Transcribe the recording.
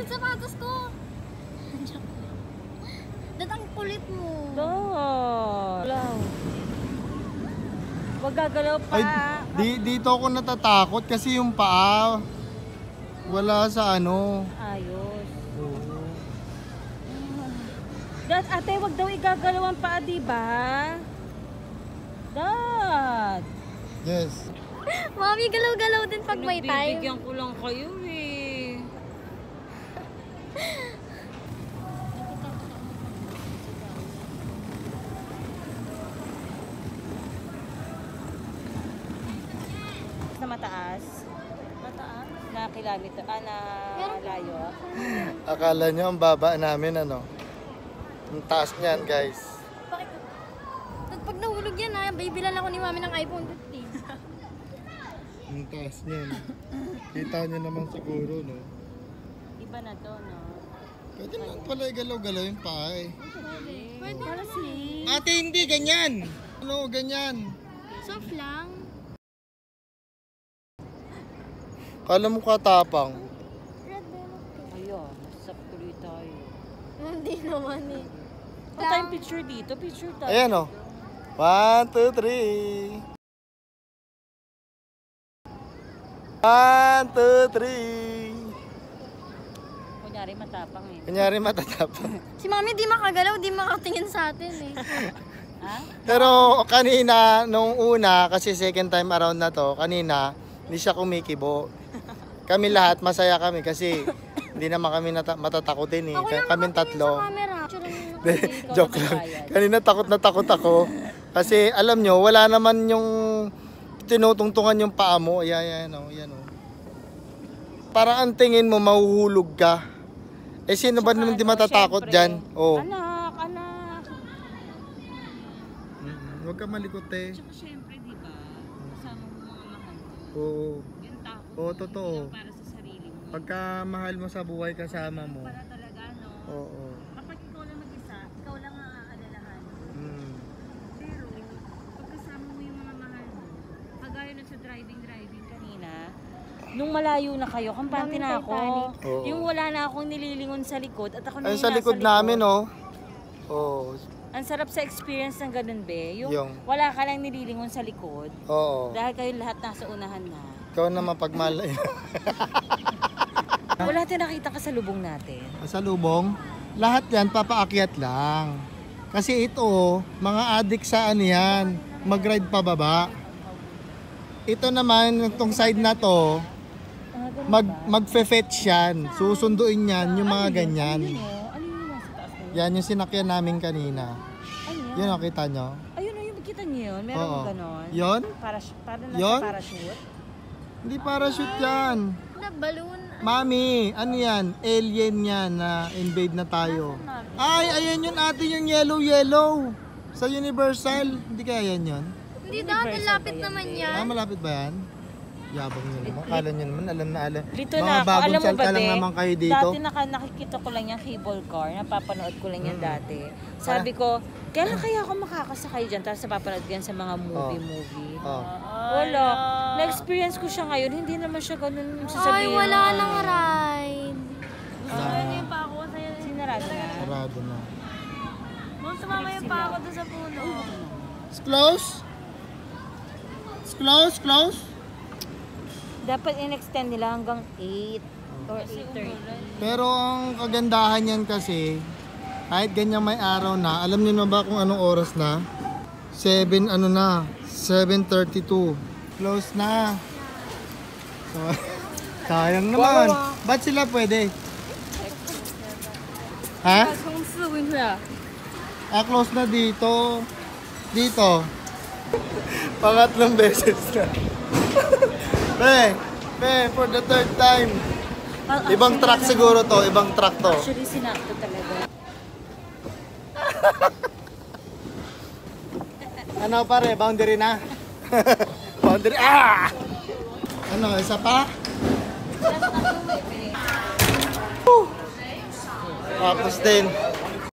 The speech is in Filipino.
yung sapatos ko. Dad, ang kulit mo. Lang. Huwag gagalaw pa. Ay, dito ako natatakot kasi yung paa wala sa ano. Ayos. Oo. Dad, ate, wag daw igagalaw ang paa, diba? Dad. Yes. Mami, galaw-galaw din pag may time. Bibigyan ko lang kayo eh. Sa mataas. Mataas? Na kilometer, na layo. Akala nyo ang baba namin ano. Ang taas niyan, guys. Bakit? Dad, pag nahulog yan ha, bibilan ako ni Mami ng iPhone 15. Ang taas niyan. Kita nyo naman siguro, no? Iba na to, no? Pwede naman pala igalaw-galaw yung paa eh. Pwede Kasi, Ate, hindi ganyan. Ano, ganyan. soft lang. Kala mo katapang. Red velvet. ayun, sap tuloy tayo. Hindi naman eh. Huwag tayong picture dito, picture tayo. Ayan o. 1, 2, 3. 1, 2, 3. Kunyari matapang eh. Kunyari matatapang. Si Mami di makagalaw, di makatingin sa atin eh. Ha? Pero kanina, nung una, kasi second time around na to, kanina, hindi siya kumikibo. Kami lahat, masaya kami kasi hindi naman kami matatakotin eh. Ako lang Kaming makatingin tatlo. sa camera. Joke lang. Kanina takot na takot ako. Kasi alam nyo, wala naman yung tinutungtungan yung paa mo. Ayan o, yan o. Parang ang tingin mo, mahuhulog ka. Eh sino ba naman di matatakot dyan? Oh. Anak. Huwag ka malikot eh. Tsaka syempre, di ba? Kasama mo mga mahal mo. Oo. Yung takot. Oo, totoo. Hindi lang para sa sarili mo. Pagka mahal mo sa buhay kasama mo. Para talaga, no? Oo. Kapag ikaw lang mag-isa, ikaw lang ang aalalahan. Mm. Pero, pag kasama mo yung mga mahal mo, kagaya na sa driving kanina, nung malayo na kayo, kampante na ako. Oo. Yung wala na akong nililingon sa likod at ako na Ayun yung sa likod namin oh. Oo. Ang sarap sa experience ng ganun, be. Yung Yung- wala ka lang nililingon sa likod. Oo. Dahil kayo lahat nasa unahan na. Ikaw na mapagmahal. Wala tayong nakita ka sa lubong natin. Sa lubong, lahat yan papaakyat lang. Kasi ito, mga adik sa ano yan, mag-ride pababa. Ito naman, itong side na to, mag-fetch yan. Susunduin yan, yung mga ganyan. Ano yung nasa taas na yun? Yan yung sinakyan namin kanina. Ano yan? Yun, nakita nyo? Ayun, makikita niyo yun? Meron Oo. yung ganon? Yun? Para nasa Yun? parachute? Hindi parachute yan. Na balloon. Mami, ano yan? Alien yan na invade na tayo. Ay, ayan yun ate, yung yellow. Sa Universal. Hindi kaya yan yun? Hindi dahil lapit naman yan. Malapit ba yan? Yabang nyo naman. Kala nyo naman, alam na alam. Dito Mga na ako. bagong Alam mo salta ba, lang be? naman kayo dito. Dati nakikita ko lang yung cable car. Napapanood ko lang yan dati. Sabi ko, kailan kaya ako makakasakay dyan? Tapos napapanood ko yan sa mga movie. Oh. Wala. Na-experience ko siya ngayon. Hindi naman siya ganun Ay, sasabihin. wala nang ride. Ano yung pa ako sa'yo? Sinarado na. Sarado na. Mom, sumama yung pa ako doon sa puno. It's close? It's close, close? Dapat in-extend nila hanggang 8 or 8:30. Pero ang kagandahan yan kasi, kahit ganyan may araw na, alam niyo na ba kung anong oras na? 7:32. Close na. So, sayang naman. Ba't sila pwede? Ha? Close na dito. Dito. Pangatlong beses na. For the third time. Ibang truck siguro to, ibang truck to. Actually, sinakto talaga. Ano pare, boundary na? Boundary, ah! Ano, isa pa? Tapos din.